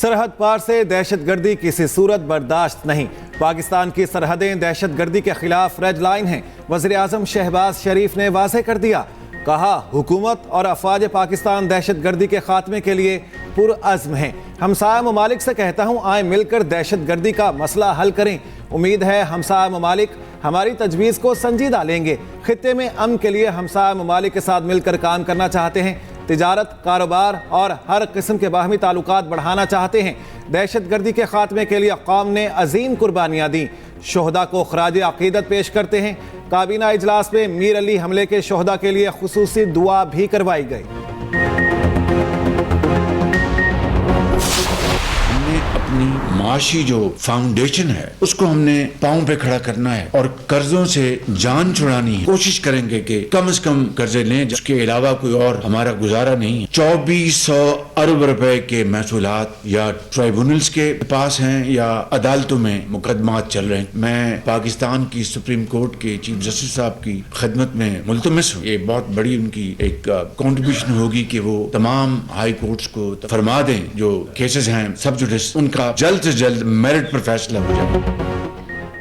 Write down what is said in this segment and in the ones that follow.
सरहद पार से दहशतगर्दी किसी सूरत बर्दाश्त नहीं। पाकिस्तान की सरहदें दहशतगर्दी के खिलाफ रेड लाइन हैं। वज़ीर आज़म शहबाज शरीफ ने वाज़ेह कर दिया, कहा हुकूमत और अफवाज पाकिस्तान दहशतगर्दी के खात्मे के लिए पुरअज़्म हैं। हमसाया ममालिक से कहता हूँ, आए मिलकर दहशतगर्दी का मसला हल करें। उम्मीद है हमसाया ममालिक हमारी तजवीज़ को संजीदा लेंगे। खित्ते में अमन के लिए हमसाया ममालिक के साथ मिलकर काम करना चाहते हैं। तिजारत, कारोबार और हर किस्म के बाहमी ताल्लुकात बढ़ाना चाहते हैं। दहशतगर्दी के खात्मे के लिए कौम ने अजीम कुर्बानियाँ दी। शोहदा को खराज अकीदत पेश करते हैं। काबीना इजलास में मीर अली हमले के शोहदा के लिए खुसूसी दुआ भी करवाई गई। अपनी माशी जो फाउंडेशन है उसको हमने पांव पे खड़ा करना है और कर्जों से जान छुड़ानी है। कोशिश करेंगे कि कम से कम कर्जे लें, जिसके अलावा कोई और हमारा गुजारा नहीं है। 2400 अरब रुपए के महसूलात या ट्राइब्यूनल्स के पास हैं या अदालतों में मुकदमात चल रहे हैं। मैं पाकिस्तान की सुप्रीम कोर्ट के चीफ जस्टिस साहब की खिदमत में मुल्तमस हूँ। ये बहुत बड़ी उनकी एक कॉन्ट्रीब्यूशन होगी कि वो तमाम हाई कोर्ट्स को फरमा दें जो केसेस हैं सब जुडिस, उनका जल्द से जल्द मेरिट पर फैसला हो जाए।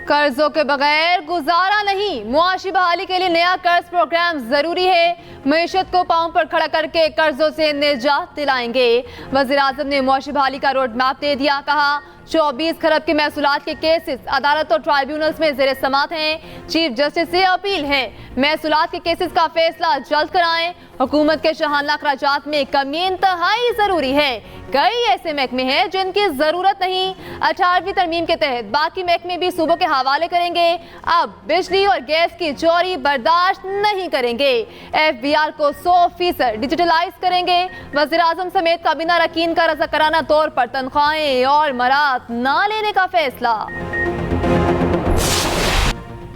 कर्जों के बगैर गुजारा नहीं, मुआशी बहाली के लिए नया कर्ज प्रोग्राम जरूरी है। मईशत को पांव पर खड़ा करके कर्जों से निजात दिलाएंगे। वज़ीर आज़म ने मुआशी बहाली का रोड मैप दे दिया। कहा 24 खरब के महसूलात के केसेस अदालत और ट्राइब्यूनल्स में ज़ेर समात हैं। चीफ जस्टिस से अपील है, महसूलात के केसेस का फैसला जल्द कराएं। हुकूमत के शहाना अखराजात में कमी इंतहाई जरूरी है। कई ऐसे महकमे हैं जिनकी जरूरत नहीं। 18वीं तरमीम के तहत बाकी महकमे भी सूबों के हवाले करेंगे। अब बिजली और गैस की चोरी बर्दाश्त नहीं करेंगे। FBR को 100% डिजिटलाइज करेंगे। वज़ीर आज़म समेत काबीना अरकान का रज़ाकाराना तौर पर तनख्वाहें और मरात ना लेने का फैसला।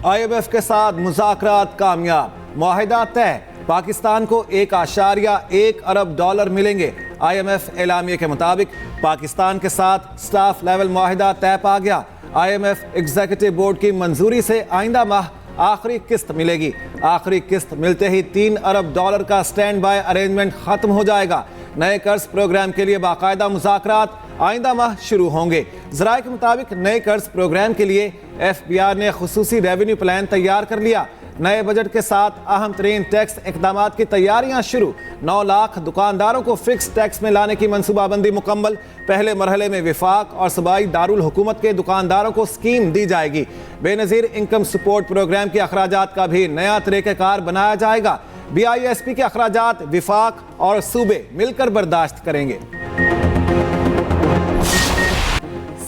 IMF के साथ मुज़ाकरात कामयाब, मुआहिदा तय। पाकिस्तान को $1.1 अरब मिलेंगे। IMF एलामिया के मुताबिक पाकिस्तान के साथ स्टाफ लेवल मुआहिदा तय पा गया। IMF एग्जीक्यूटिव बोर्ड की मंजूरी से आइंदा माह आखिरी किस्त मिलेगी। आखिरी किस्त मिलते ही $3 अरब का स्टैंड बाय अरेंजमेंट खत्म हो जाएगा। नए कर्ज प्रोग्राम के लिए बाकायदा मुज़ाकरात आइंदा माह शुरू होंगे। ज़राए के मुताबिक नए कर्ज प्रोग्राम के लिए FBR ने खुसूसी रेवेन्यू प्लान तैयार कर लिया। नए बजट के साथ अहम तरीन टैक्स इकदाम की तैयारियां शुरू। 9 लाख दुकानदारों को फिक्स टैक्स में लाने की मनसूबाबंदी मुकम्मल। पहले मरहले में विफाक और सूबाई दारुल हुकूमत के दुकानदारों को स्कीम दी जाएगी। बेनज़ीर इनकम सपोर्ट प्रोग्राम के अखराजात का भी नया तरीक़ाकार बनाया जाएगा। BISP के अखराजात विफाक और सूबे मिलकर बर्दाश्त करेंगे।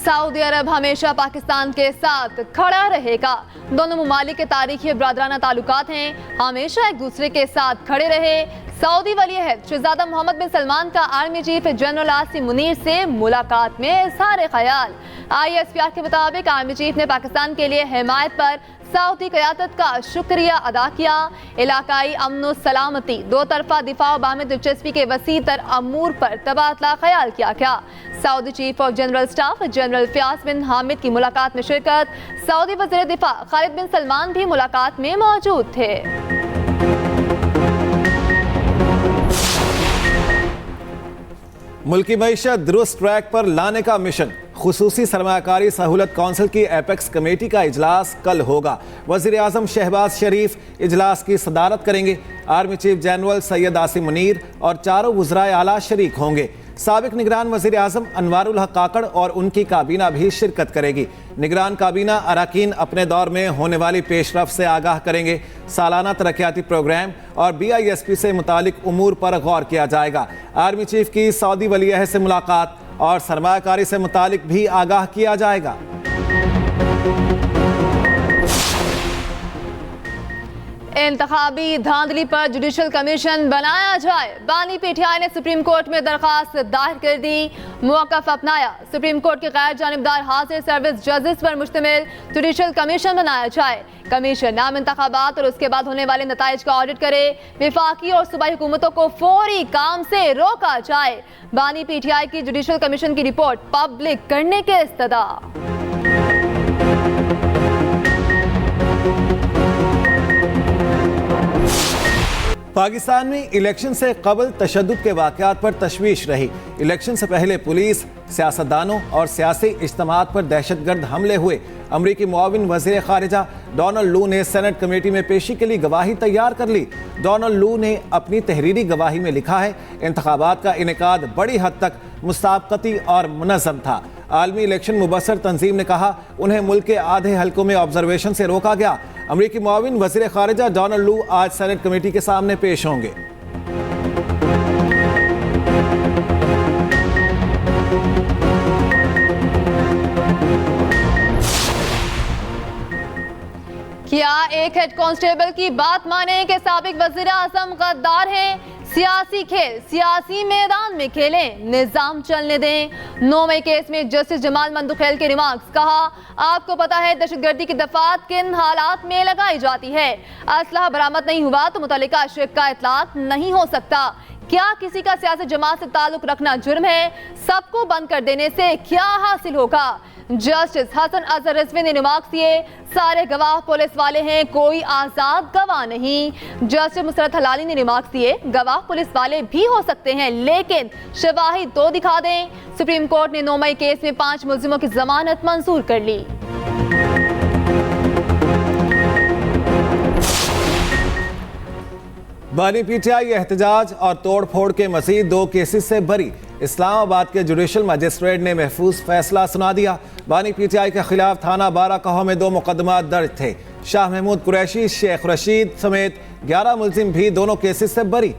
सऊदी अरब हमेशा पाकिस्तान के साथ खड़ा रहेगा। दोनों ममालिक के तारीखी ब्रादराना ताल्लुकात हैं, हमेशा एक दूसरे के साथ खड़े रहे। सऊदी वली अहद शहजादा मोहम्मद बिन सलमान का army chief general Asim Munir से मुलाकात में इज़हार ख्याल। ISPR के मुताबिक आर्मी चीफ ने पाकिस्तान के लिए हिमायत पर सऊदी क़यादत का शुक्रिया अदा किया। इलाकाई अमन सलामती, दो तरफा दिफा और बाहमी दिलचस्पी के वसी तर अमूर पर तबादला ख्याल किया गया। Saudi chief of general staff general Fayyad bin Hamid की मुलाकात में शिरकत। सऊदी वज़ीर दिफा खालिद बिन सलमान भी मुलाकात में मौजूद थे। मुल्की मईशत दुरुस्त ट्रैक पर लाने का मिशन। खुसूसी सरमायाकारी सहूलत कौंसिल की एपेक्स कमेटी का इजलास कल होगा। वज़ीर आज़म शहबाज शरीफ इजलास की सदारत करेंगे। Army chief general Syed Asim Munir और चारों वज़राए आला शरीक होंगे। साबिक निगरान वज़ीर आज़म अनवारुल हक काकड़ और उनकी काबीना भी शिरकत करेगी। निगरान काबीना अरकान अपने दौर में होने वाली पेशरफ से आगाह करेंगे। सालाना तरक्याती प्रोग्राम और BISP से मुतालिक उमूर पर गौर किया जाएगा। आर्मी चीफ की सऊदी वली अहद से मुलाकात और सरमायाकारी से मुतालिक भी आगाह किया जाएगा। इंतखाबी धांधली पर जुडिशल कमीशन बनाया जाए। बानी PTI ने सुप्रीम कोर्ट में दरखास्त दायर कर दी। मौक़िफ़ अपनाया, सुप्रीम कोर्ट के गैर जानिबदार हाजिर सर्विस जजेस पर मुश्तमिल जुडिशल कमीशन बनाया जाए। कमीशन नाम इंतखाबात और उसके बाद होने वाले नताइज का ऑडिट करे। विफाकी और सूबाई हुकूमतों को फौरी काम से रोका जाए। बानी PTI की जुडिशल कमीशन की रिपोर्ट पब्लिक करने के इस्तदा। पाकिस्तान में इलेक्शन से कबल तशद्दुद के वाक़यात पर तशवीश रही। इलेक्शन से पहले पुलिस, सियासतदानों और सियासी इज्तिमात पर दहशतगर्द हमले हुए। अमरीकी मुआविन वज़ीर ख़ारिजा डोनाल्ड लू ने सेनेट कमेटी में पेशी के लिए गवाही तैयार कर ली। डोनाल्ड लू ने अपनी तहरीरी गवाही में लिखा है, इंतखाबात का इनेकाद बड़ी हद तक मुसाबकती और मुनज़्ज़म था। आलमी इलेक्शन मुबस्सर तंजीम ने कहा उन्हें मुल्क के आधे हलकों में ऑब्जर्वेशन से रोका गया। अमरीकी मुआविन वज़ीर ख़ारिजा डोनाल्ड लू आज सेनेट कमेटी के सामने पेश होंगे। क्या एक हेड कांस्टेबल की बात माने कि साबिक वज़ीर आज़म गद्दार हैं? सियासी खेल सियासी मैदान में खेलें, निजाम चलने दें। 9 मई केस में जस्टिस जमाल मंदुखैल के रिमार्क्स। कहा, आपको पता है दहशतगर्दी की दफात किन हालात में लगाई जाती है। असलहा बरामद नहीं हुआ तो मुतल्लिका अशरफ का इतलाक नहीं हो सकता। क्या किसी का सियासी जमात से ताल्लुक रखना जुर्म है? सबको बंद कर देने से क्या हासिल होगा? जस्टिस हसन अजहर रिजवी ने रिमार्क्स दिए, सारे गवाह पुलिस वाले हैं, कोई आजाद गवाह नहीं। जस्टिस मुसरत हलाली ने रिमार्क्स दिए, गवाह पुलिस वाले भी हो सकते हैं लेकिन शवाहिद तो दिखा दें। सुप्रीम कोर्ट ने 9 मई केस में 5 मुल्जिमों की जमानत मंजूर कर ली। बानी पीटीआई एहतजाज और तोड़फोड़ के मज़ीद 2 केसेस से बरी। इस्लामाबाद के जुडिशल मजिस्ट्रेट ने महफूज फैसला सुना दिया। बानी पीटीआई के खिलाफ थाना बाराकहो में 2 मुकदमात दर्ज थे। शाह महमूद कुरैशी, शेख रशीद समेत 11 मुल्जिम भी दोनों केसेस से बरी।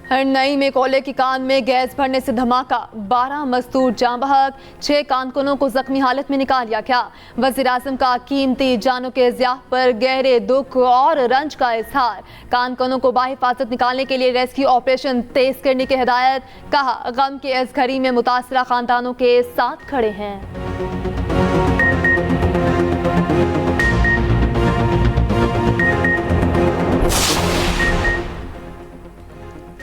हरनई में कोयले की कान में गैस भरने से धमाका, 12 मजदूर जान बहक, 6 कारकुनों को जख्मी हालत में निकाल लिया गया। वज़ीर आज़म का कीमती जानों के ज़िया पर गहरे दुख और रंज का इजहार। कारकुनों को बाहिफाजत निकालने के लिए रेस्क्यू ऑपरेशन तेज करने की हिदायत। कहा, गम के इस घड़ी में मुतासरा खानदानों के साथ खड़े हैं।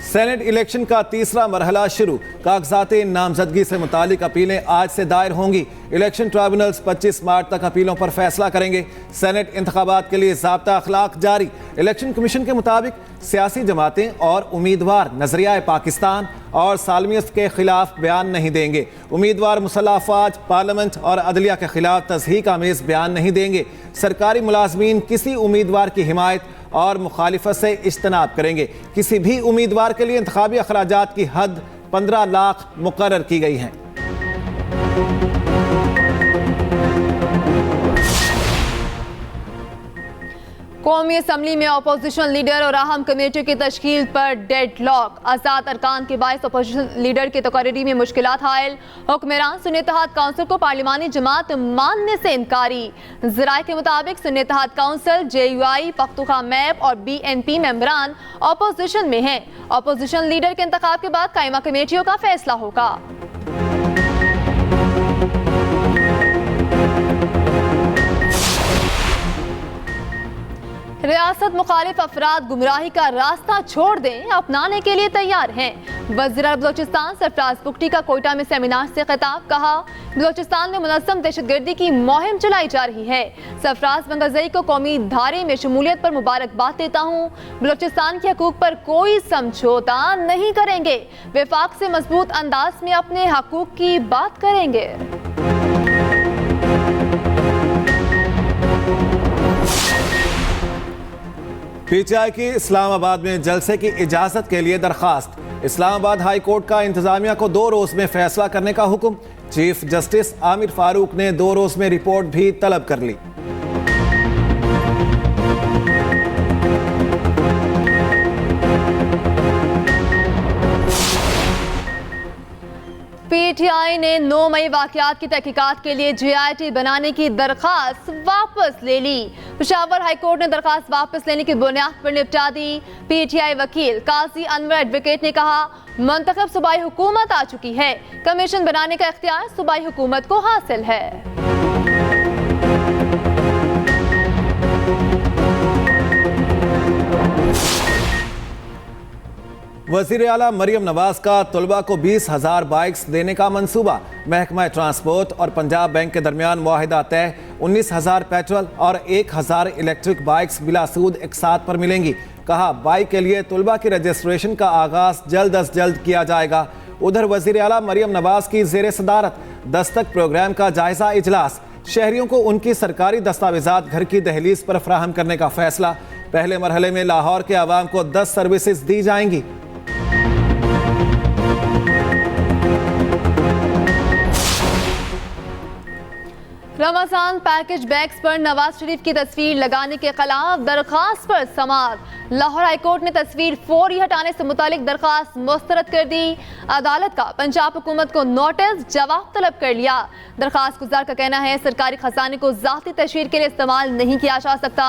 सेनेट इलेक्शन का तीसरा मरहला शुरू। कागजात नामजदगी से मुतालिक अपीलें आज से दायर होंगी। इलेक्शन ट्राइब्यूनल्स 25 मार्च तक अपीलों पर फैसला करेंगे। सेनेट इंतखाबात के लिए ज़ाब्ता अखलाक जारी। इलेक्शन कमीशन के मुताबिक सियासी जमातें और उम्मीदवार नजरिया पाकिस्तान और सालमियत के खिलाफ बयान नहीं देंगे। उम्मीदवार मुसल्लह अफवाज, पार्लियामेंट और अदलिया के खिलाफ तज़हीक आमेज़ बयान नहीं देंगे। सरकारी मुलाजमीन किसी उम्मीदवार की हिमायत और मुखालिफत से इज्तनाब करेंगे। किसी भी उम्मीदवार के लिए इंतखाबी अखराजात की हद 15 लाख मुकर्रर की गई है। कौमी असम्बली में अपोजिशन लीडर और अहम कमेटियों की तश्कील पर डेडलॉक। आज़ाद अरकान के बायस अपोजिशन लीडर की तकरीरी में मुश्किलात हायल। हुक्मरान सुन्नी इत्तेहाद काउंसिल को पार्लिमानी जमात मानने से इनकारी। ज़राए के मुताबिक सुन्नी इत्तेहाद काउंसिल, JUI, पख्तूनख्वा मैप और BNP मेंबरान अपोजिशन में हैं। अपोजिशन लीडर के इंतखाब के बाद कायमा कमेटियों का फैसला होगा। रियासत मुखालिफ अफराद गुमराही का रास्ता छोड़ दें, अपनाने के लिए तैयार हैं। वज़ीर बलोचिस्तान सरफराज बुगटी का कोयटा में सेमिनार से खिताब। कहा, बलोचिस्तान में मुनज़्ज़म दहशतगर्दी की मुहिम चलाई जा रही है। सरफराज मंगज़ई को कौमी धारे में शमूलियत पर मुबारकबाद देता हूँ। बलोचिस्तान के हकूक़ पर कोई समझौता नहीं करेंगे। वफाक से मजबूत अंदाज में अपने हकूक़ की बात करेंगे। पीटीआई की इस्लामाबाद में जलसे की इजाजत के लिए दरखास्त। इस्लामाबाद हाई कोर्ट का इंतजामिया को 2 रोज में फैसला करने का हुक्म। चीफ जस्टिस आमिर फारूक ने 2 रोज में रिपोर्ट भी तलब कर ली। पीटीआई ने 9 मई वाकयात की तहकीकात के लिए JIT बनाने की दरखास्त वापस ले ली। पेशावर हाई कोर्ट ने दरखास्त वापस लेने की बुनियाद पर निपटा दी। पीटीआई वकील काजी अनवर एडवोकेट ने कहा, मुंतखब सूबाई हुकूमत आ चुकी है, कमीशन बनाने का इख्तियार सूबाई हुकूमत को हासिल है। वजीर आला मरियम नवाज का तलबा को 20,000 बाइक्स देने का मंसूबा। महकमा ट्रांसपोर्ट और पंजाब बैंक के दरमियान मुआहिदा तय। 19,000 पेट्रोल और 1,000 इलेक्ट्रिक बाइक्स बिला सूद एक साथ पर मिलेंगी। कहा, बाइक के लिए तलबा की रजिस्ट्रेशन का आगाज जल्द अज जल्द किया जाएगा। उधर वजीर आला मरियम नवाज की जेर सदारत दस्तक प्रोग्राम का जायजा इजलास। शहरियों को उनकी सरकारी दस्तावेजात घर की दहलीज पर फराहम करने का फैसला। पहले मरहले में लाहौर के आवाम को 10 सर्विसेज दी जाएंगी। रमजान पैकेज बैग्स पर नवाज शरीफ की तस्वीर लगाने के खिलाफ दरखास्त पर समाअत। लाहौर हाईकोर्ट ने तस्वीर फौरी हटाने से मुतालिक दरखास्त मुस्तरद कर दी। अदालत का पंजाब हुकूमत को नोटिस जवाब तलब कर लिया। दरखास्त गुजार का कहना है सरकारी खजाने को जाती तशहीर के लिए इस्तेमाल नहीं किया जा सकता।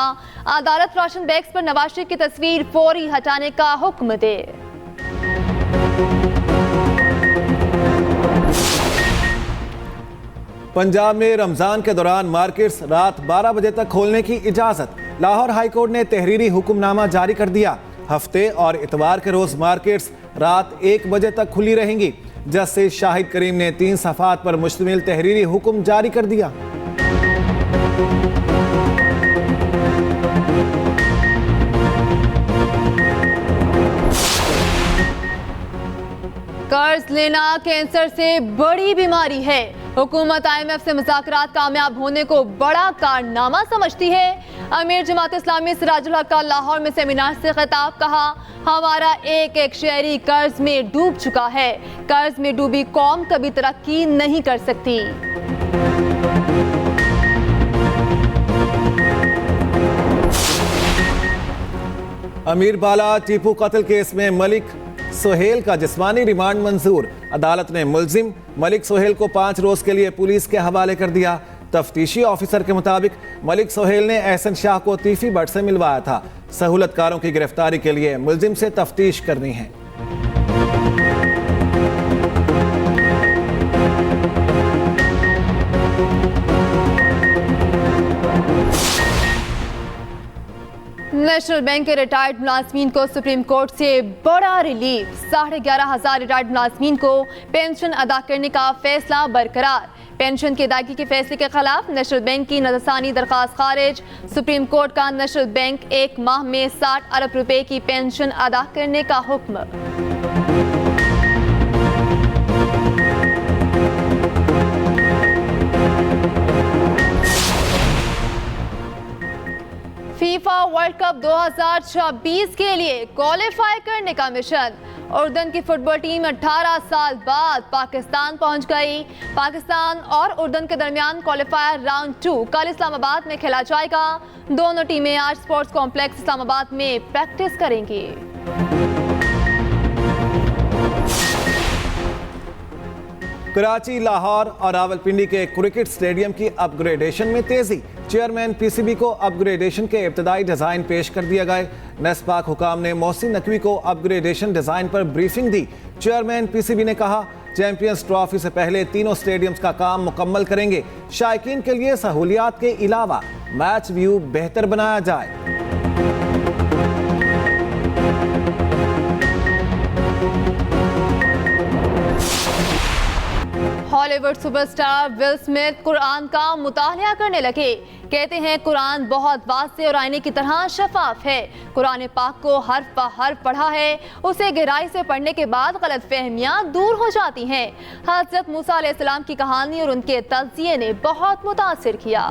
अदालत राशन बैग्स पर नवाज शरीफ की तस्वीर फौरी हटाने का हुक्म दे। पंजाब में रमजान के दौरान मार्केट्स रात 12 बजे तक खोलने की इजाजत। लाहौर हाईकोर्ट ने तहरीरी हुक्मनामा जारी कर दिया। हफ्ते और इतवार के रोज मार्केट्स रात 1 बजे तक खुली रहेंगी। जस्टिस शाहिद करीम ने 3 सफ़ात पर मुश्तमिल तहरीरी हुक्म जारी कर दिया। कर्ज लेना कैंसर से बड़ी बीमारी है। हुकूमत IMF से मुज़ाकरात कामयाब होने को बड़ा कारनामा समझती है। अमीर जमात इस्लामी सिराजुल हक का लाहौर में सेमिनार से खिताब। कहा, हमारा एक एक शहरी कर्ज में डूब चुका है। कर्ज में डूबी कौम कभी तरक्की नहीं कर सकती। अमीर बाला टीपू कत्ल केस में मलिक सोहेल का जिस्मानी रिमांड मंजूर। अदालत ने मुलजिम मलिक सोहेल को 5 रोज के लिए पुलिस के हवाले कर दिया। तफ्तीशी ऑफिसर के मुताबिक मलिक सोहेल ने एहसन शाह को तीफी बट से मिलवाया था। सहूलतकारों की गिरफ्तारी के लिए मुलजिम से तफ्तीश करनी है। नेशनल बैंक के रिटायर्ड मुलाजमीन को सुप्रीम कोर्ट से बड़ा रिलीफ। 11,500 रिटायर्ड मुलाजमीन को पेंशन अदा करने का फैसला बरकरार। पेंशन की अदायगी के फैसले के खिलाफ नेशनल बैंक की नजरसानी दरखास्त खारिज। सुप्रीम कोर्ट का नेशनल बैंक 1 माह में 60 अरब रुपए की पेंशन अदा करने का हुक्म। फीफा वर्ल्ड कप 2026 के लिए क्वालिफाई करने का मिशन। उर्दन की फुटबॉल टीम 18 साल बाद पाकिस्तान पहुंच गई। पाकिस्तान और उर्दन के दरमियान क्वालिफायर राउंड 2 कल इस्लामाबाद में खेला जाएगा। दोनों टीमें आज स्पोर्ट्स कॉम्प्लेक्स इस्लामाबाद में प्रैक्टिस करेंगी। कराची, लाहौर और रावलपिंडी के क्रिकेट स्टेडियम की अपग्रेडेशन में तेजी। चेयरमैन PCB को अपग्रेडेशन के इब्तदाई डिजाइन पेश कर दिया गए। नेस्पाक हुकाम ने मोहसिन नकवी को अपग्रेडेशन डिजाइन पर ब्रीफिंग दी। चेयरमैन PCB ने कहा, चैंपियंस ट्रॉफी से पहले तीनों स्टेडियम्स का काम मुकम्मल करेंगे। शायकीन के लिए सहूलियात के अलावा मैच व्यू बेहतर बनाया जाए। Hollywood superstar will Smith Quran का मुतालिया करने लगे। कहते हैं कुरान बहुत वाज़ेह और आईने की तरह शफाफ है। कुरान पाक को हर्फ ब हर्फ पढ़ा है। उसे गहराई से पढ़ने के बाद गलत फहमियाँ दूर हो जाती हैं। हज़रत मूसा अलैहिस्सलाम की कहानी और उनके तज़किये ने बहुत मुतासिर किया।